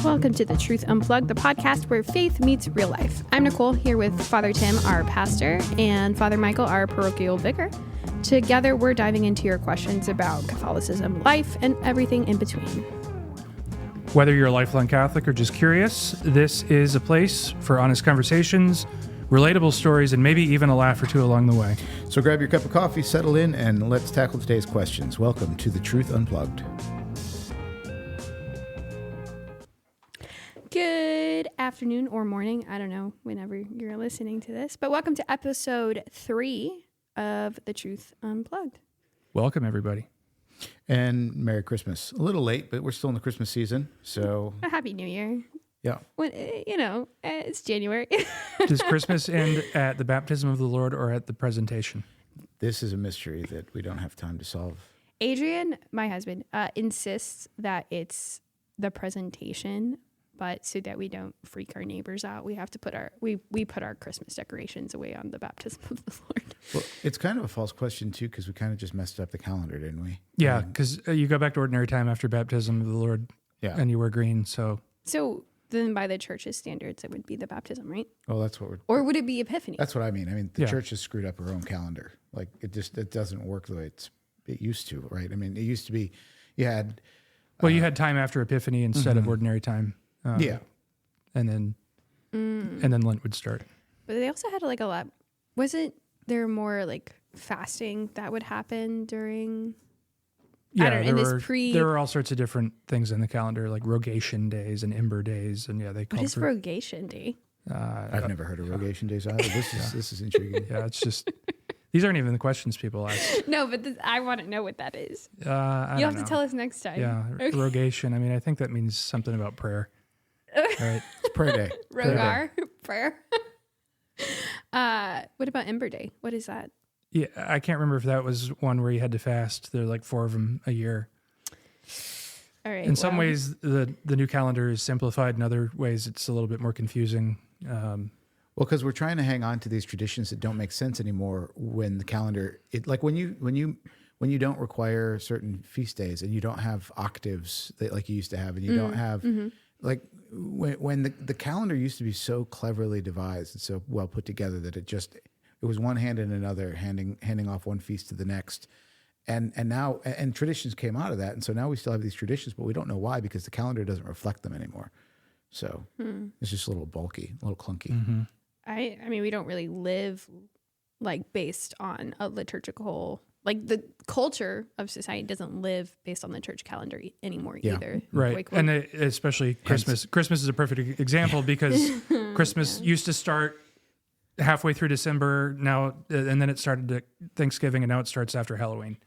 Welcome to the Truth Unplugged, the podcast where faith meets real life. I'm Nicole, here with Father Tim, our pastor, and Father Michael, our parochial vicar. Together, we're diving into your questions about Catholicism, life, and everything in between. Whether you're a lifelong Catholic or just curious, this is a place for honest conversations, relatable stories, and maybe even a laugh or two along the way. So grab your cup of coffee, settle in, and let's tackle today's questions. Welcome to the Truth Unplugged. Good afternoon or morning. I don't know whenever you're listening to this, but welcome to episode 3 of the Truth Unplugged. Welcome, everybody. And Merry Christmas. A little late, but we're still in the Christmas season, so... A Happy New Year. Yeah. When, it's January. Does Christmas end at the baptism of the Lord or at the presentation? This is a mystery that we don't have time to solve. Adrian, my husband, insists that it's the presentation, but so that we don't freak our neighbors out, we have to put we put our Christmas decorations away on the baptism of the Lord. Well, it's kind of a false question, too, because we kind of just messed up the calendar, didn't we? Yeah, because you go back to ordinary time after baptism of the Lord, and you wear green, so... So then by the church's standards, it would be the baptism, right? Well, that's what we're... Or would it be Epiphany? That's what I mean. I mean, the church has screwed up her own calendar. Like, it doesn't work the way it used to, right? I mean, it used to be, you had... you had time after Epiphany instead of ordinary time. And then Lent would start. But they also had like a lot. Wasn't there more like fasting that would happen during? Yeah, there were all sorts of different things in the calendar, like rogation days and ember days, and they called. What is rogation day? I've never heard of rogation days either. This is intriguing. Yeah, it's just these aren't even the questions people ask. No, but I want to know what that is. You'll have to tell us next time. Yeah, okay. Rogation. I mean, I think that means something about prayer. Right. It's prayer day. Rogar, prayer. What about Ember Day? What is that? Yeah, I can't remember if that was one where you had to fast. There are like 4 of them a year. All right. In some ways, the new calendar is simplified. In other ways, it's a little bit more confusing. Well, because we're trying to hang on to these traditions that don't make sense anymore when the calendar, when you don't require certain feast days and you don't have octaves like you used to have, and you don't have like when the calendar used to be so cleverly devised and so well put together that it was one hand in another, handing off one feast to the next. And now traditions came out of that. And so now we still have these traditions, but we don't know why, because the calendar doesn't reflect them anymore. So it's just a little bulky, a little clunky. Mm-hmm. I mean, we don't really live like based on a liturgical, like the culture of society doesn't live based on the church calendar anymore either. Right. Like, and especially Christmas. Christmas is a perfect example because Christmas used to start halfway through December now, and then it started at Thanksgiving, and now it starts after Halloween.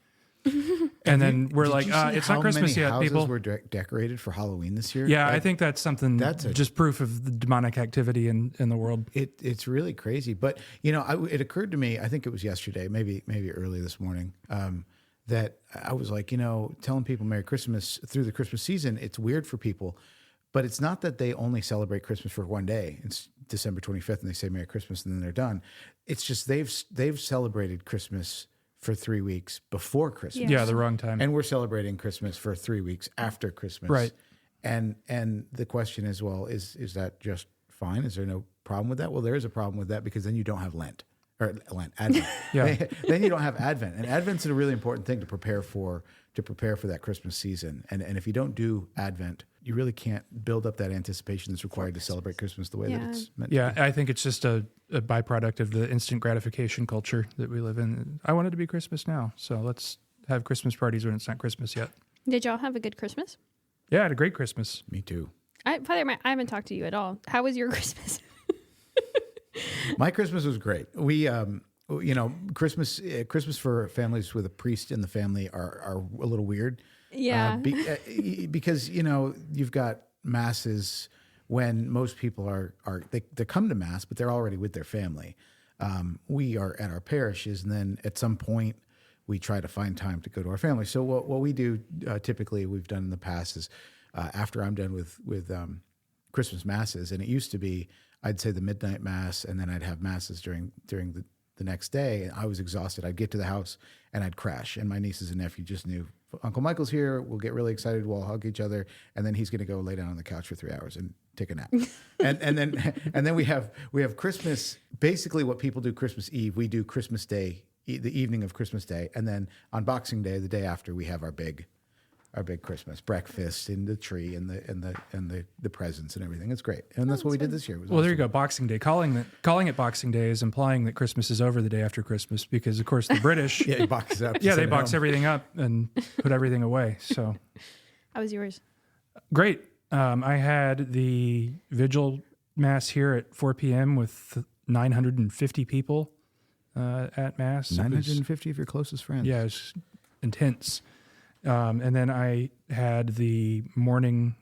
And then we're like, it's not Christmas yet, people. How many houses were decorated for Halloween this year? Yeah, I think that's something, just proof of the demonic activity in the world. It's really crazy. But, it occurred to me, I think it was yesterday, maybe early this morning, that I was like, telling people Merry Christmas through the Christmas season, it's weird for people. But it's not that they only celebrate Christmas for one day. It's December 25th, and they say Merry Christmas, and then they're done. It's just they've celebrated Christmas for 3 weeks before Christmas. Yeah, the wrong time. And we're celebrating Christmas for 3 weeks after Christmas. Right. And the question is, well, is that just fine? Is there no problem with that? Well, there is a problem with that, because then you don't have Advent. Then you don't have Advent. And Advent's a really important thing to prepare for that Christmas season. And if you don't do Advent, you really can't build up that anticipation that's required to celebrate Christmas the way that it's meant to be. I think it's just a byproduct of the instant gratification culture that we live in. I want it to be Christmas now, so let's have Christmas parties when it's not Christmas yet. Did y'all have a good Christmas? Yeah, I had a great Christmas. Me too. Father, I haven't talked to you at all. How was your Christmas? My Christmas was great. We, Christmas for families with a priest in the family are a little weird. Yeah. Because, you've got masses when most people they come to mass, but they're already with their family. We are at our parishes, and then at some point we try to find time to go to our family. So what we do typically, we've done in the past, is after I'm done with Christmas masses, and it used to be, I'd say the midnight mass, and then I'd have masses during the next day. I was exhausted. I'd get to the house and I'd crash. And my nieces and nephew just knew, Uncle Michael's here. We'll get really excited. We'll hug each other. And then he's going to go lay down on the couch for 3 hours and take a nap. and then we have Christmas. Basically what people do Christmas Eve, we do Christmas Day, the evening of Christmas Day. And then on Boxing Day, the day after, we have our big Christmas breakfast in the tree and the presents and everything. It's great. And that's what we did this year. Well, there you go. Boxing Day. Calling it Boxing Day is implying that Christmas is over the day after Christmas because, of course, the British. Yeah, they box it up. Yeah, they box everything up and put everything away. So, How was yours? Great. I had the vigil mass here at 4 p.m. with 950 people at mass. 950 of your closest friends. Yeah, it's intense. And then I had the morning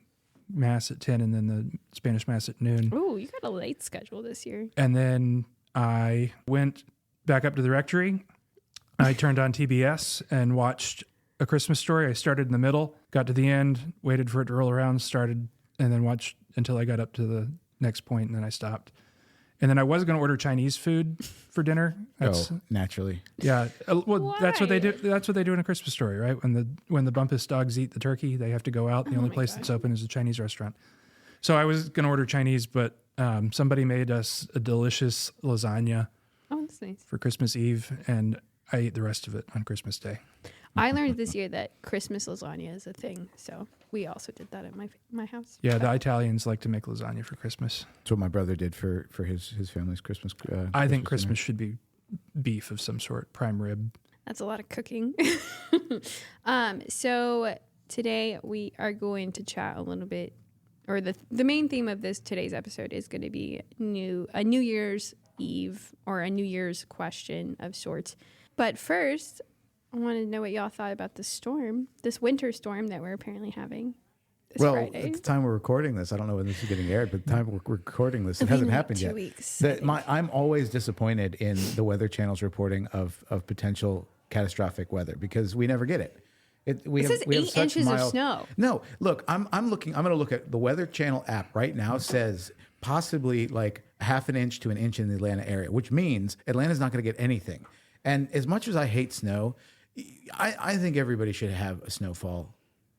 mass at 10 and then the Spanish mass at noon. Oh, you got a late schedule this year. And then I went back up to the rectory. I turned on TBS and watched A Christmas Story. I started in the middle, got to the end, waited for it to roll around, started, and then watched until I got up to the next point, and then I stopped. And then I was going to order Chinese food for dinner. Naturally. Yeah. Well, Why? that's what they do. That's what they do in A Christmas Story, right? When the Bumpus dogs eat the turkey, they have to go out. The only place that's open is a Chinese restaurant. So I was going to order Chinese, but somebody made us a delicious lasagna That's nice. for Christmas Eve, and I ate the rest of it on Christmas Day. I learned this year that Christmas lasagna is a thing, so we also did that at my house. Yeah, the Italians like to make lasagna for Christmas. That's what my brother did for his family's Christmas. I think Christmas dinner. should be beef of some sort, prime rib. That's a lot of cooking. So today we are going to chat a little bit, or the main theme of today's episode is going to be a New Year's Eve or a New Year's question of sorts. But first, I wanted to know what y'all thought about this winter storm that we're apparently having this Friday. At the time we're recording this, I don't know when this is getting aired, but the time we're recording this, it hasn't happened yet. 2 weeks. I'm always disappointed in the Weather Channel's reporting of potential catastrophic weather because we never get it. It says 8 inches of snow. No, look, I'm going to look at the Weather Channel app right now. Says possibly like half an inch to an inch in the Atlanta area, which means Atlanta's not going to get anything. And as much as I hate snow, I think everybody should have a snowfall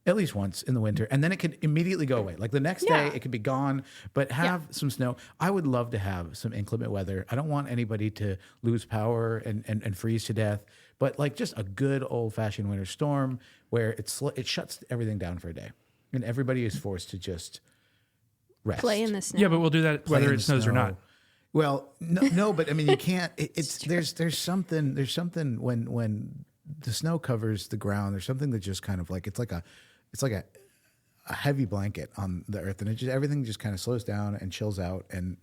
at least once in the winter, and then it could immediately go away. Like the next day, it could be gone, but have some snow. I would love to have some inclement weather. I don't want anybody to lose power and freeze to death, but like just a good old-fashioned winter storm where it shuts everything down for a day, and everybody is forced to just rest. Play in the snow. Yeah, but we'll do that whether it snows or not. Well, no, but I mean, you can't. There's something when the snow covers the ground. There's something that just kind of like it's like a heavy blanket on the earth, and everything just kind of slows down and chills out, and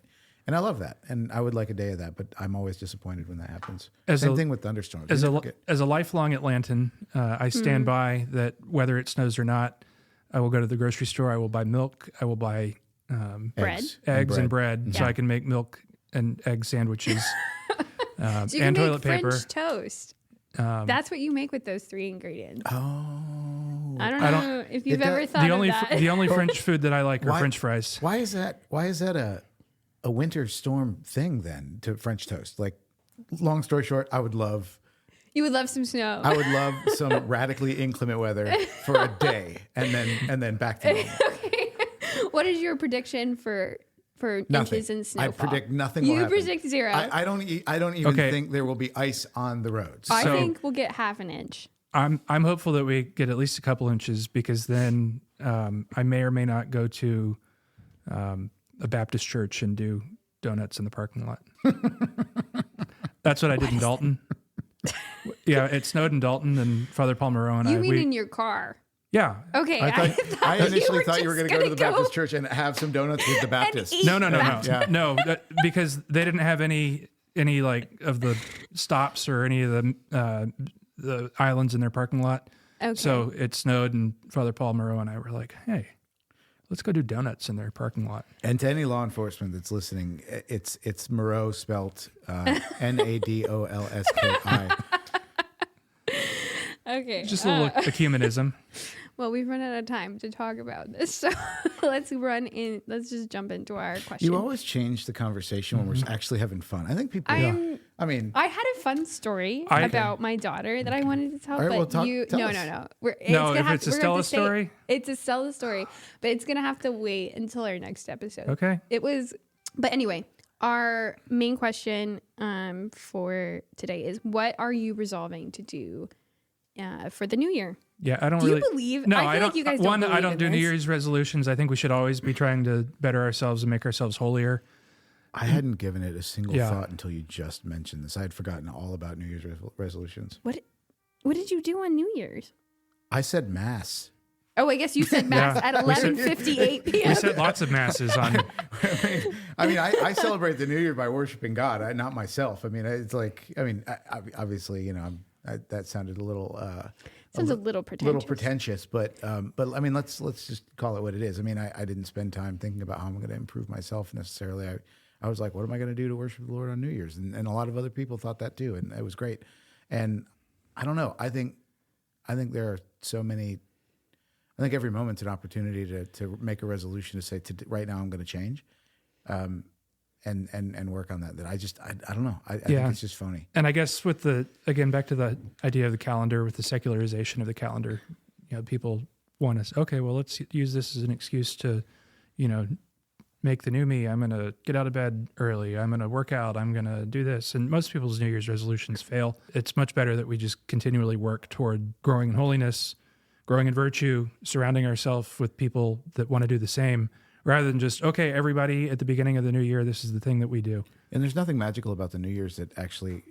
I love that, and I would like a day of that, but I'm always disappointed when that happens. Same thing with thunderstorms. As a lifelong Atlantan, I stand by that whether it snows or not. I will go to the grocery store. I will buy milk. I will buy eggs and bread, so I can make milk and egg sandwiches so you and can toilet make paper. French toast. That's what you make with those 3 ingredients. Oh, I don't know if you've ever thought of that. The only French food that I like are French fries. Why is that a winter storm thing then to French toast? Like, long story short, You would love some snow. I would love some radically inclement weather for a day, and then back to normal. Okay. What is your prediction for inches in snowfall? I predict nothing will happen. You predict 0. I don't even think there will be ice on the roads. I think we'll get half an inch. I'm hopeful that we get at least a couple inches because then I may or may not go to a Baptist church and do donuts in the parking lot. That's what I did in Dalton. Yeah, it snowed in Dalton, and Father Palmero and You mean in your car? Yeah. Okay. I initially thought you were going to go to the gonna Baptist church and have some donuts with the Baptists. No. Yeah. No, because they didn't have any like of the stops or any of the islands in their parking lot. Okay. So it snowed, and Father Palmero and I were like, "Hey, let's go do donuts in their parking lot." And to any law enforcement that's listening, it's Moreau spelt Nadolski. Okay. Just a little ecumenism. Well, we've run out of time to talk about this, so let's just jump into our question. You always change the conversation when we're actually having fun. I think people I mean, I had a fun story about my daughter that I wanted to tell, All right, but well, tell no. It's a Stella story? It's a Stella story, but it's gonna have to wait until our next episode. Okay. But anyway, our main question for today is: what are you resolving to do for the new year? Yeah, I don't Do really you believe? No, I feel I don't. like you guys don't One, believe I don't in do New this. Year's resolutions. I think we should always be trying to better ourselves and make ourselves holier. I hadn't given it a single Yeah. thought until you just mentioned this. I had forgotten all about New Year's resolutions. What did you do on New Year's? I said mass. Oh, I guess you said mass Yeah. at 11:58 p.m. We said lots of masses on. I celebrate the New Year by worshiping God, not myself. I mean, it's like, obviously, that sounded a little. Sounds a little pretentious. But I mean, let's just call it what it is. I mean, I didn't spend time thinking about how I'm going to improve myself necessarily. I was like, what am I going to do to worship the Lord on New Year's? And a lot of other people thought that too, and it was great. And I don't know. I think there are so many. I think every moment's an opportunity to make a resolution to say, right now I'm going to change, and work on that. That I don't know. I think it's just phony. And I guess back to the idea of the calendar, with the secularization of the calendar, people want us. Okay, well, let's use this as an excuse to, make the new me. I'm going to get out of bed early. I'm going to work out. I'm going to do this. And most people's New Year's resolutions fail. It's much better that we just continually work toward growing in holiness, growing in virtue, surrounding ourselves with people that want to do the same, rather than just, okay, everybody at the beginning of the new year, this is the thing that we do. And there's nothing magical about the New Year's that actually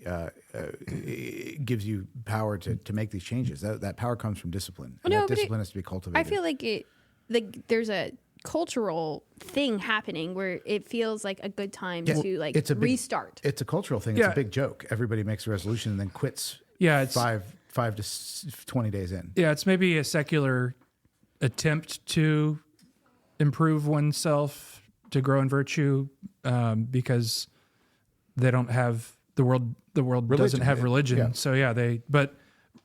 gives you power to make these changes. That power comes from discipline. And that discipline has to be cultivated. I feel like there's a cultural thing happening where it feels like a good time to restart. It's a cultural thing. It's a big joke. Everybody makes a resolution and then quits. Yeah, it's 5 to 20 days in. Yeah, it's maybe a secular attempt to improve oneself, to grow in virtue, because they don't have the world doesn't have religion. Yeah. So but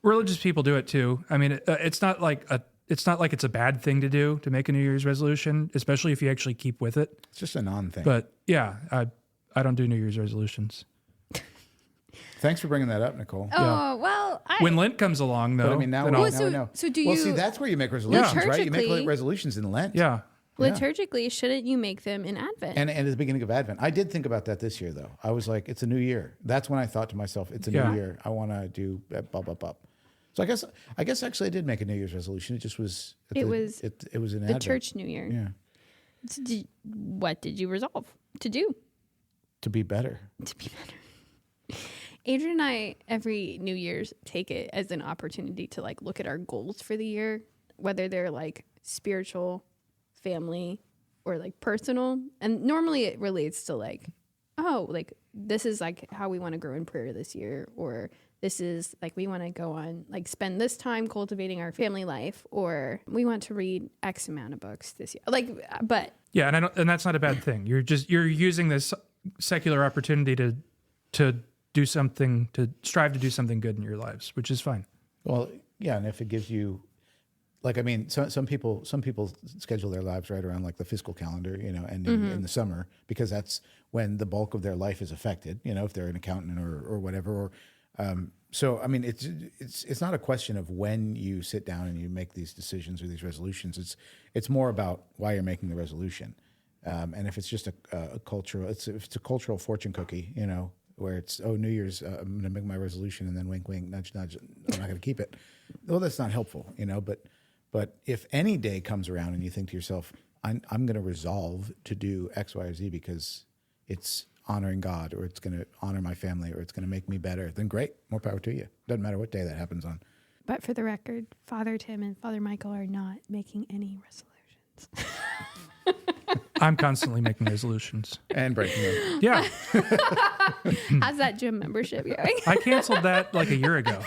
religious people do it too. I mean, it's not like it's a bad thing to do, to make a New Year's resolution, especially if you actually keep with it. It's just a non-thing. But yeah, I don't do New Year's resolutions. Thanks for bringing that up, Nicole. Oh, well. When Lent comes along, though. But I mean, now we know. So do you... Well, see, that's where you make resolutions, right? You make resolutions in Lent. Yeah. Liturgically, shouldn't you make them in Advent? And at the beginning of Advent. I did think about that this year, though. I was like, it's a new year. That's when I thought to myself, it's a new year. I want to do blah, blah, blah. So I guess actually I did make a New Year's resolution. It just was... It was in the Advent. church New Year. Yeah. What did you resolve to do? To be better. To be better. Adrian and I, every New Year's, take it as an opportunity to look at our goals for the year, whether they're spiritual, family, or personal. And normally it relates to this is how we want to grow in prayer this year, or this is we want to go on spend this time cultivating our family life, or we want to read X amount of books this year. But yeah, and that's not a bad thing. You're using this secular opportunity to do something, to strive to do something good in your lives, which is fine. Well, yeah, and if it gives you, some people schedule their lives right around the fiscal calendar, ending in the summer, because that's when the bulk of their life is affected. If they're an accountant or whatever. So I mean, it's not a question of when you sit down and you make these decisions or these resolutions. It's more about why you're making the resolution, and if it's just a cultural, if it's a cultural fortune cookie, where it's, New Year's, I'm going to make my resolution, and then wink, wink, nudge, nudge, I'm not going to keep it. Well, that's not helpful, But if any day comes around and you think to yourself, I'm going to resolve to do X, Y, or Z because it's honoring God, or it's going to honor my family, or it's going to make me better, then great, more power to you. Doesn't matter what day that happens on. But for the record, Father Tim and Father Michael are not making any resolutions. I'm constantly making resolutions. And breaking them. Yeah. How's that gym membership going? I canceled that a year ago.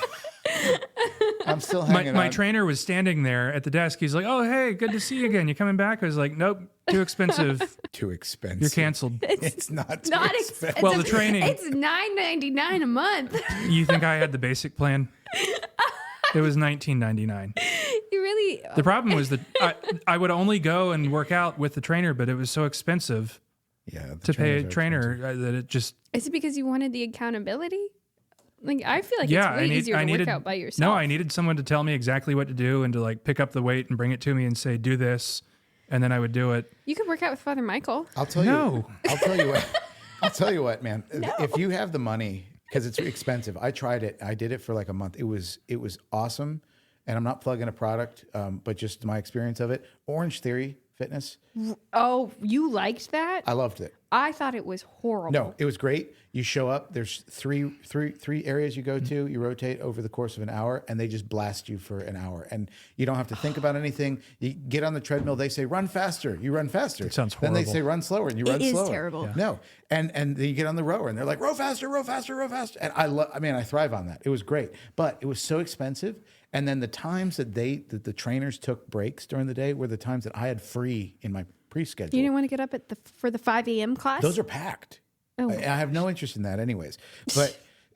I'm still hanging on. My trainer was standing there at the desk. He's like, "Oh, hey, good to see you again. You coming back?" I was like, "Nope, too expensive. Too expensive. You're canceled." It's not too expensive. Well, the training. It's $9.99 a month. You think I had the basic plan? It was $19.99. You really... The problem was that I would only go and work out with the trainer, but it was so expensive Yeah. to pay a trainer that it just. Is it because you wanted the accountability? Like, I feel like it's way easier to work out by yourself. No, I needed someone to tell me exactly what to do and to like pick up the weight and bring it to me and say, do this. And then I would do it. You could work out with Father Michael. I'll tell you what, man. No. If you have the money, because it's expensive. I tried it. I did it for like a month. It was awesome. And I'm not plugging a product, but just my experience of it. Orange Theory Fitness. Oh, you liked that? I loved it. I thought it was horrible. No, it was great. You show up. There's three areas you go to. You rotate over the course of an hour, and they just blast you for an hour. And you don't have to think about anything. You get on the treadmill. They say run faster. You run faster. It sounds horrible. Then they say run slower, and you run slower. It is terrible. Yeah. No, and then you get on the rower, and they're like row faster, row faster, row faster. And I thrive on that. It was great, but it was so expensive. And then the times that the trainers took breaks during the day were the times that I had free in my pre-schedule. You didn't want to get up for the 5 a.m. class? Those are packed. Oh. I have no interest in that anyways.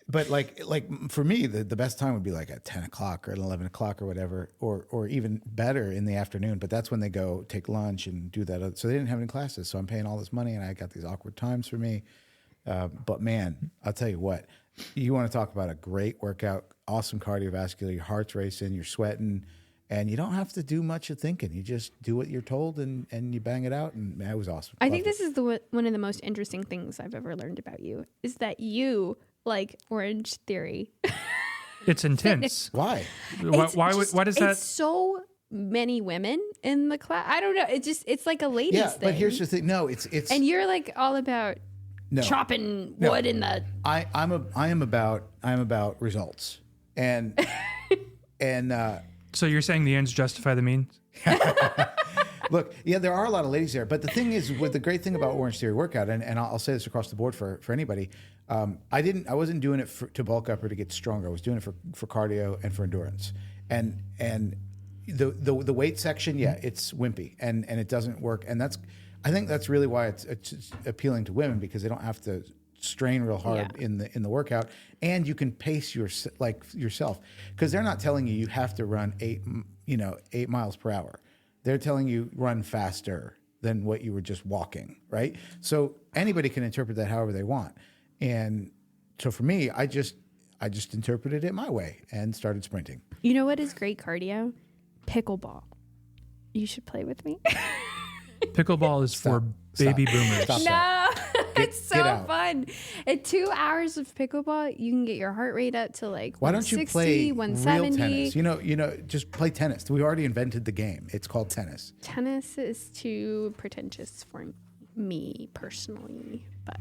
But like for me, the best time would be like at 10 o'clock or at 11 o'clock or whatever, or even better in the afternoon. But that's when they go take lunch and do that. So they didn't have any classes. So I'm paying all this money and I got these awkward times for me. But man, I'll tell you what, you want to talk about a great workout, awesome cardiovascular, your heart's racing, you're sweating, and you don't have to do much of thinking. You just do what you're told and you bang it out. And man, it was awesome. I think this is one of the most interesting things I've ever learned about you is that you like Orange Theory. It's intense. Why? Why does that? It's so many women in the class. I don't know. It's like a ladies thing. But here's the thing. No, it's and you're like all about chopping wood in the. I am about results and So you're saying the ends justify the means? Look, yeah, there are a lot of ladies there, but the thing is, with the great thing about Orange Theory workout, and I'll say this across the board for anybody, I wasn't doing it to bulk up or to get stronger. I was doing it for cardio and for endurance, and the weight section, it's wimpy and it doesn't work, and I think that's really why it's appealing to women because they don't have to strain real hard in the workout, and you can pace yourself because they're not telling you have to run 8 miles per hour. They're telling you run faster than what you were just walking, right? So anybody can interpret that however they want. And so for me, I just interpreted it my way and started sprinting. You know what is great cardio? Pickleball. You should play with me. Pickleball is for baby boomers. It's so fun. At 2 hours of pickleball, you can get your heart rate up to like 160, why don't you play 170. Real tennis? Just play tennis. We already invented the game. It's called tennis. Tennis is too pretentious for me personally, but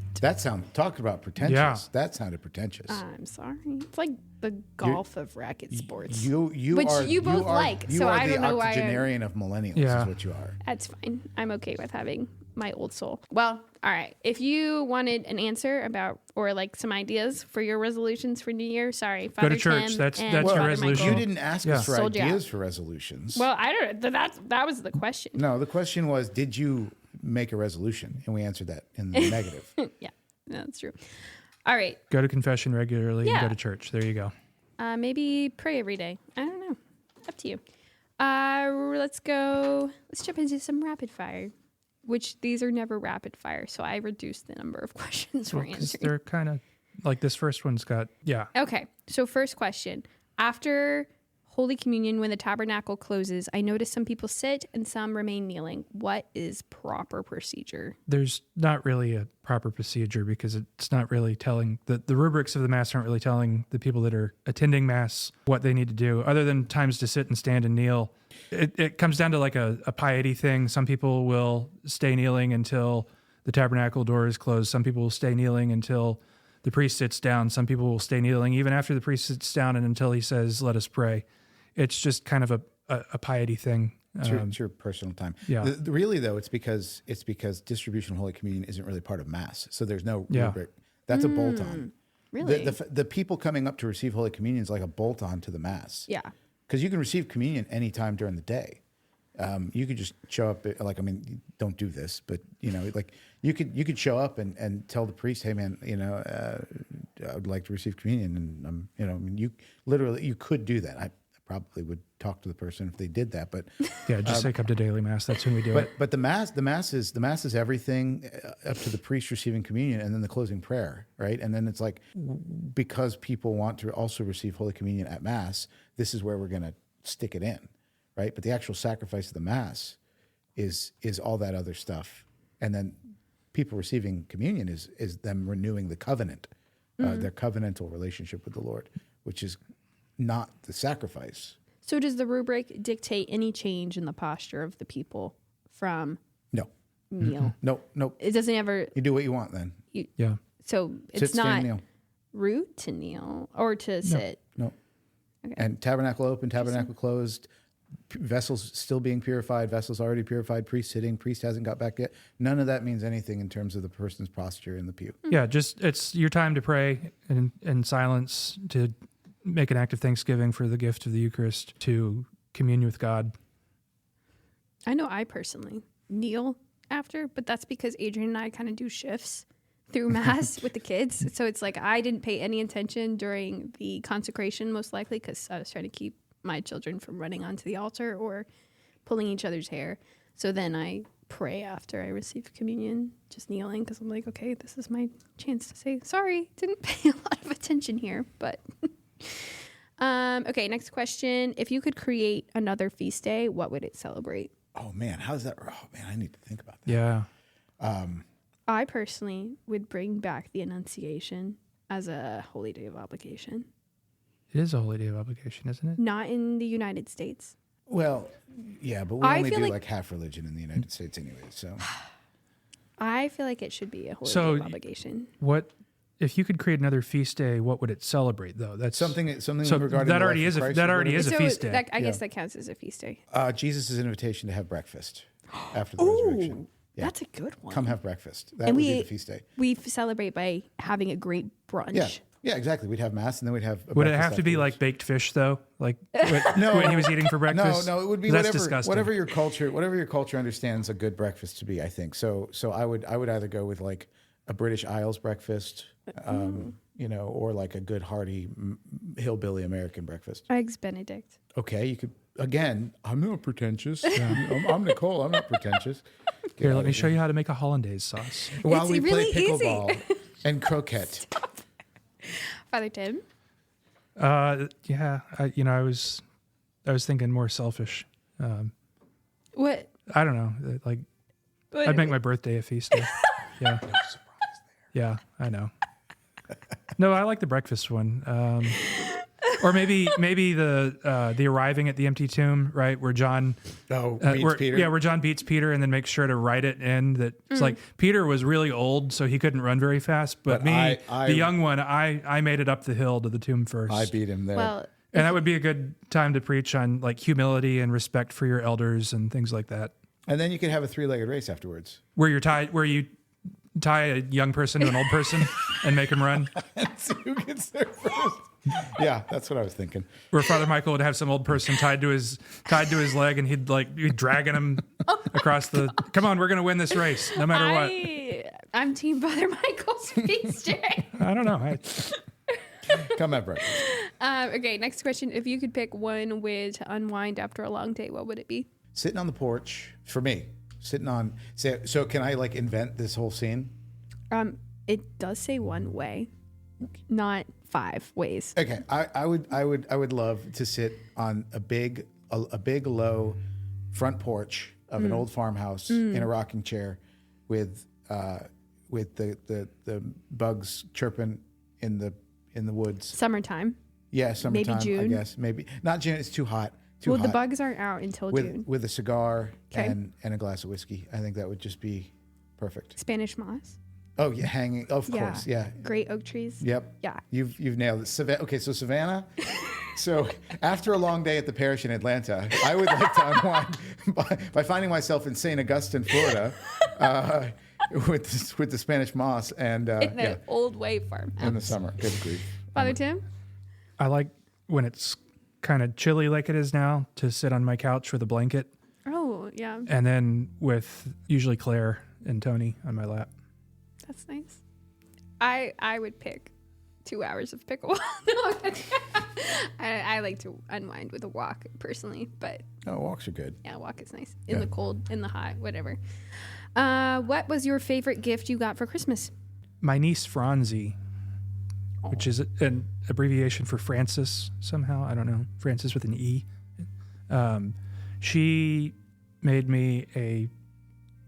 talk about pretentious. Yeah. That sounded pretentious. I'm sorry. It's like the golf of racket sports. You both like. So I don't know why. You are the octogenarian of millennials. Yeah. Is what you are. That's fine. I'm okay with having my old soul. Well, all right. If you wanted an answer about or like some ideas for your resolutions for New Year, sorry, Father go to church. Tim that's and your Father resolution. Michael. You didn't ask us for ideas for resolutions. Well, I don't. That was the question. No, the question was, did you make a resolution? And we answered that in the negative. Yeah, that's true. All right. Go to confession regularly and go to church. There you go. Maybe pray every day. I don't know. Up to you. Let's jump into some rapid fire, which these are never rapid fire. So I reduced the number of questions we're answering. They're kind of like this first one's got, Okay. So first question. After Holy Communion, when the tabernacle closes, I notice some people sit and some remain kneeling. What is proper procedure? There's not really a proper procedure because it's not really telling, the rubrics of the Mass aren't really telling the people that are attending Mass what they need to do, other than times to sit and stand and kneel. It comes down to like a piety thing. Some people will stay kneeling until the tabernacle door is closed. Some people will stay kneeling until the priest sits down. Some people will stay kneeling even after the priest sits down and until he says, "Let us pray." It's just kind of a piety thing. It's your personal time. Yeah. Really, though, it's because distribution of Holy Communion isn't really part of Mass. So there's no rubric. That's a bolt-on. Really? The people coming up to receive Holy Communion is like a bolt-on to the Mass. Yeah. Because you can receive communion anytime during the day. You could just show up. Don't do this, but you could show up and tell the priest, "Hey, man, I would like to receive communion," and you could do that. I probably would talk to the person if they did that. But Yeah, just say come to daily mass. That's when we do it. but the mass is everything up to the priest receiving communion and then the closing prayer, right? And then it's like, because people want to also receive Holy Communion at Mass, this is where we're going to stick it in, right? But the actual sacrifice of the Mass is all that other stuff, and then people receiving communion is them renewing the covenant, their covenantal relationship with the Lord, which is not the sacrifice. So does the rubric dictate any change in the posture of the people from No. kneel? No. It doesn't ever... You do what you want then. Yeah. So it's Sit, stand, not kneel. root to kneel or to sit. No. Okay. And tabernacle open, tabernacle closed, vessels still being purified, vessels already purified, priest sitting, priest hasn't got back yet. None of that means anything in terms of the person's posture in the pew. Yeah, just it's your time to pray in silence, to make an act of thanksgiving for the gift of the Eucharist, to commune with God. I know I personally kneel after, but that's because Adrian and I kind of do shifts through Mass with the kids. So it's like I didn't pay any attention during the consecration, most likely because I was trying to keep my children from running onto the altar or pulling each other's hair. So then I pray after I receive communion, just kneeling, because I'm like, okay, this is my chance to say, sorry, didn't pay a lot of attention here, but... Okay, next question. If you could create another feast day, what would it celebrate? Oh man, how's that? Oh man, I need to think about that. Yeah. I personally would bring back the Annunciation as a holy day of obligation. It is a holy day of obligation, isn't it? Not in the United States. Well, yeah, but we I only feel do like- like half religion in the United States anyway, so. I feel like it should be a holy So- day of obligation. What if you could create another feast day? What would it celebrate, though? That's Something So regarding that the already life is of a- Christ that or already whatever. is a feast day. I guess Yeah. that counts as a feast day. Jesus' invitation to have breakfast after the resurrection. Yeah. That's a good one. Come have breakfast. That And would we- be the feast day. We celebrate by having a great brunch. Yeah. Yeah, exactly. We'd have Mass and then we'd have a Would it breakfast have to be afterwards. like baked fish, though? Like what he was eating for breakfast? No, it would be That's whatever disgusting. whatever your culture understands a good breakfast to be, I think. So I would either go with like a British Isles breakfast, or like a good hearty hillbilly American breakfast. Eggs Benedict. Okay, you could again. I'm not pretentious. I'm Nicole. I'm not pretentious. Here, let me show you how to make a hollandaise sauce. While It's we really play easy. pickleball and croquette. Father Tim. Yeah, I was thinking more selfish. What? I don't know. Like, I'd make my birthday a feast day. Yeah. Yeah, I know. No, I like the breakfast one. Or maybe the arriving at the empty tomb, right? Where John Beats Peter. Yeah, where John beats Peter and then makes sure to write it in that it's like Peter was really old, so he couldn't run very fast. But me, the young one, I made it up the hill to the tomb first. I beat him there. Well, And that would be a good time to preach on like humility and respect for your elders and things like that. And then you could have a 3-legged race afterwards. Where you tie a young person to an old person and make him run. See who gets there first. Yeah, that's what I was thinking. Where Father Michael would have some old person tied to his leg, and he'd be dragging him across the. Come on, we're gonna win this race, no matter what. I'm Team Father Michael's feast day. I don't know. Come at breakfast. Okay, next question. If you could pick one way to unwind after a long day, what would it be? Sitting on the porch for me. So can I like invent this whole scene? It does say one way, not 5 ways. Okay, I would love to sit on a big low front porch of an old farmhouse in a rocking chair with the bugs chirping in the woods. Summertime. Yeah, summertime. June? I guess maybe not June. It's too hot. Too Well, hot. the bugs aren't out until June. with a cigar 'Kay. and a glass of whiskey. I think that would just be perfect. Spanish moss. Oh yeah, hanging. Of course, yeah. Great oak trees. Yep. Yeah. You've nailed it. Okay, so Savannah. So after a long day at the parish in Atlanta, I would like to unwind by finding myself in St. Augustine, Florida, with the Spanish moss and In the old way farmhouse. in the summer. Good grief. Father Tim? I like when it's kind of chilly like it is now to sit on my couch with a blanket, Oh, yeah. and then with usually Claire and Tony on my lap. That's nice. I would pick 2 hours of pickleball. No, I like to unwind with a walk personally, but walks are good. yeah, walk is nice in the cold, in the hot, whatever. What was your favorite gift you got for Christmas? My niece Franzi, which is an abbreviation for Francis somehow. I don't know. Francis with an E. She made me a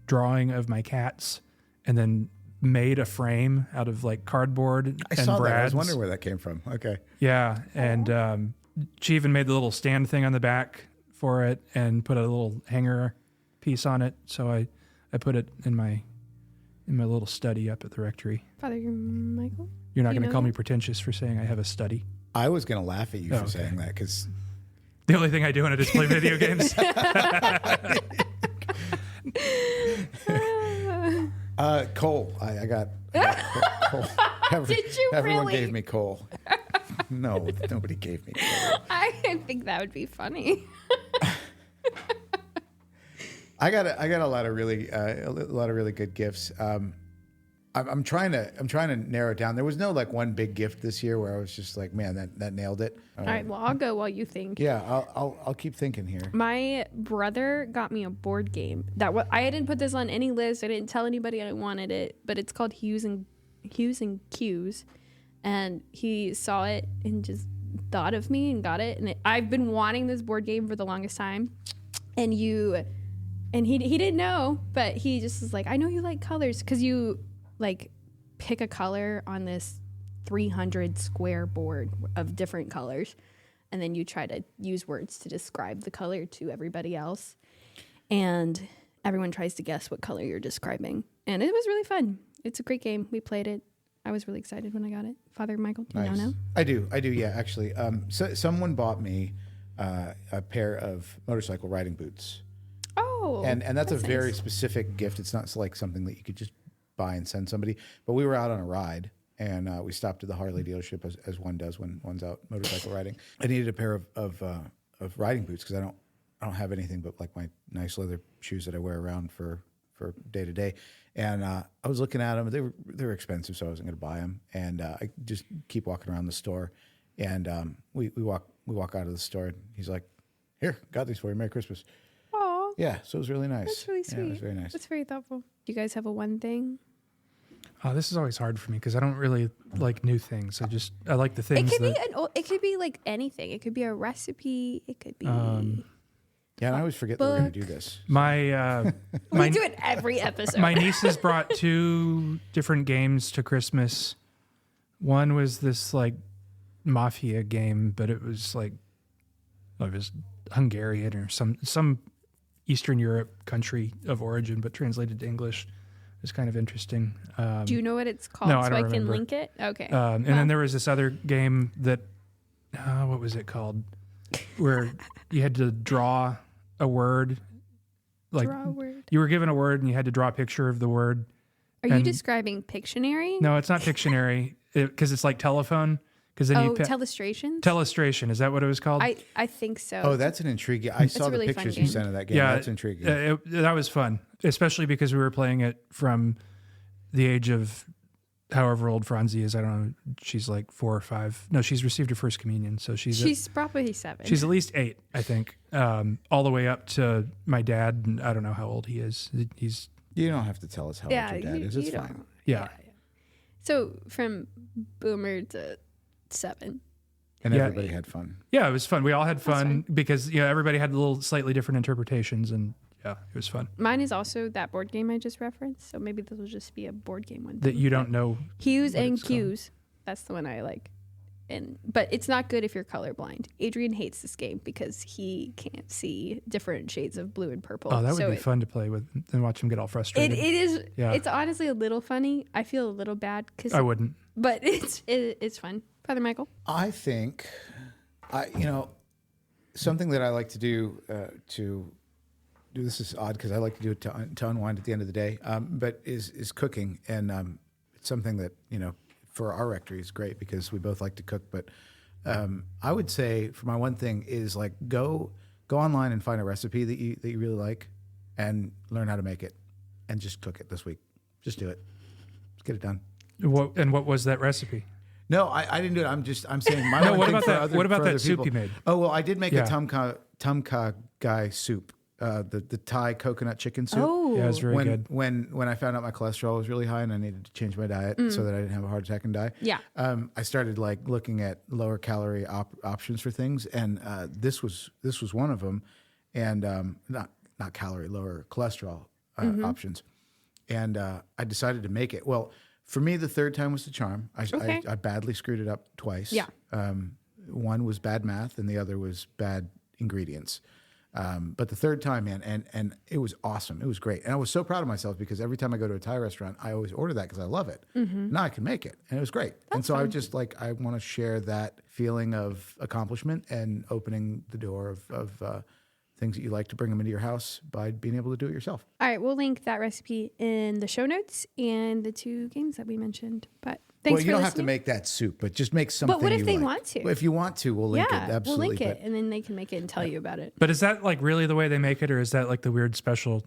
drawing of my cats and then made a frame out of like cardboard and saw brads. that. I was wondering where that came from. Okay. Yeah. And she even made the little stand thing on the back for it and put a little hanger piece on it. So I put it in my little study up at the rectory. Father Michael? You're not going to call me pretentious for saying I have a study? I was going to laugh at you for saying that because the only thing I do when I just play video games. coal. I got coal. Did you Everyone really? gave me coal. No, nobody gave me coal. I think that would be funny. I got a lot of really good gifts. I'm trying to narrow it down. There was no like one big gift this year where I was just like, man, that nailed it. All right, well, I'll go while you think. Yeah, I'll keep thinking here. My brother got me a board game I didn't put this on any list. I didn't tell anybody I wanted it, but it's called Hues and Cues, and he saw it and just thought of me and got it. And I've been wanting this board game for the longest time, and he didn't know, but he just was like, I know you like colors, because you like pick a color on this 300 square board of different colors, and then you try to use words to describe the color to everybody else, and everyone tries to guess what color you're describing, and it was really fun. It's a great game. We played it. I was really excited when I got it. Father Michael, do you Nice. know? I do. Yeah, actually. So someone bought me a pair of motorcycle riding boots. Oh, And that's a very nice. specific gift. It's not like something that you could just buy and send somebody. But we were out on a ride, and we stopped at the Harley dealership as one does when one's out motorcycle riding. I needed a pair of riding boots because I don't have anything but like my nice leather shoes that I wear around for day to day. And I was looking at them. They were expensive, so I wasn't going to buy them. And I just keep walking around the store, and we walk out of the store. And he's like, "Here, got these for you. Merry Christmas." Aw, Yeah, so it was really nice. that's really sweet. Yeah, it was very nice. That's very thoughtful. Do you guys have a one thing? Oh, this is always hard for me because I don't really like new things. I like the things It could be like anything. It could be a recipe. It could be. Yeah, and I always forget that we're going to book. do this. my We do it every episode. my nieces brought 2 different games to Christmas. One was this like mafia game, but it was Hungarian or some Eastern Europe country of origin, but translated to English. It was kind of interesting. Do you know what it's called No, I so don't I can remember. link it? Okay. And then there was this other game that, what was it called? Where you had to draw a word. Like Draw a word. you were given a word and you had to draw a picture of the word. Are you and- describing Pictionary? No, it's not Pictionary because it's like telephone. Because then Oh, you Telestrations? Telestration. Is that what it was called? I think so. Oh, that's an intriguing. I saw a the really fun pictures you game. sent of that game. Yeah, That's intriguing. That was fun, especially because we were playing it from the age of however old Franzi is. I don't know. She's like 4 or 5. No, she's received her first communion, so She's probably 7. she's at least 8, I think. All the way up to my dad. And I don't know how old he is. He's You don't have to tell us how old your dad is. It's you fine. don't. yeah. So from boomer to 7. And Yeah. everybody had fun. Yeah, it was fun. We all had fun because everybody had little slightly different interpretations, and yeah, it was fun. Mine is also that board game I just referenced, so maybe this will just be a board game one. That you don't know. Hues what and it's called. Cues. That's the one I like. But it's not good if you're colorblind. Adrian hates this game because he can't see different shades of blue and purple. Oh, that would So be fun to play with and watch him get all frustrated. It is. Yeah. It's honestly a little funny. I feel a little bad because, I wouldn't. but it's fun. Father Michael. I think, something that I like to do this is odd because I like to do it to unwind at the end of the day, but is cooking. And it's something that, for our rectory is great because we both like to cook. But I would say for my one thing is like go online and find a recipe that you really like and learn how to make it and just cook it this week. Just do it. Just get it done. What was that recipe? No, I didn't do it. I'm saying my No, one what thing about for that? other- What about for that other soup people. you made? Oh, well, I did make Yeah. a tum kha gai soup, the Thai coconut chicken soup. Oh, Yeah, it was very good. When I found out my cholesterol was really high and I needed to change my diet so that I didn't have a heart attack and die. Yeah. I started like looking at lower calorie options for things, and this was one of them, and not calorie, lower cholesterol options, and I decided to make it. Well, for me, the third time was the charm. Okay. I badly screwed it up twice. Yeah. One was bad math, and the other was bad ingredients. But the third time, man, and it was awesome. It was great. And I was so proud of myself because every time I go to a Thai restaurant, I always order that because I love it. Now I can make it. And it was great. And so I just I want to share that feeling of accomplishment and opening the door of things that you like to bring them into your house by being able to do it yourself. All right, we'll link that recipe in the show notes and the 2 games that we mentioned. But thanks Well, you for don't listening. have to make that soup, but just make something. But what if you they like. want to? Well, if you want to, we'll link it. Absolutely. We'll link it, and then they can make it and tell you about it. But is that like really the way they make it, or is that like the weird special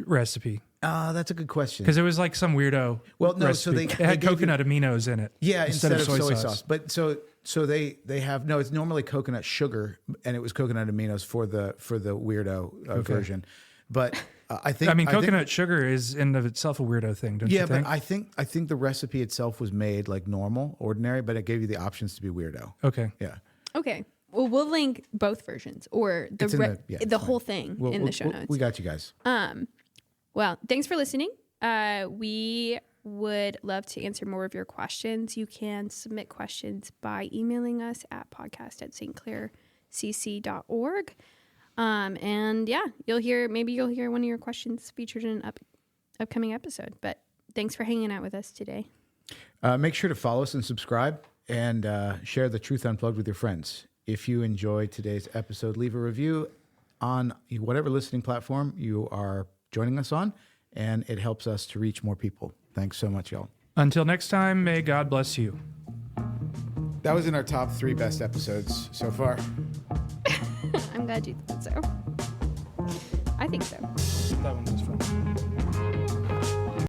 recipe? That's a good question. Because it was like some weirdo. Well, no, recipe. so they it had gave you- coconut aminos in it. Yeah, instead of soy sauce. sauce. But so they have no. It's normally coconut sugar, and it was coconut aminos for the weirdo version. But I think coconut sugar is in of itself a weirdo thing, don't you Yeah, think? but I think the recipe itself was made like normal, ordinary, but it gave you the options to be weirdo. Okay. Yeah. Okay. Well, we'll link both versions or It's in it's the fine. whole thing in the show notes. We got you guys. Well, thanks for listening. We would love to answer more of your questions. You can submit questions by emailing us at podcast@stclaircc.org. And yeah, maybe you'll hear one of your questions featured in an upcoming episode. But thanks for hanging out with us today. Make sure to follow us and subscribe, and share the Truth Unplugged with your friends. If you enjoyed today's episode, leave a review on whatever listening platform you are joining us on, and it helps us to reach more people. Thanks so much, y'all. Until next time, may God bless you. That was in our top 3 best episodes so far. I'm glad you thought so. I think so. That one was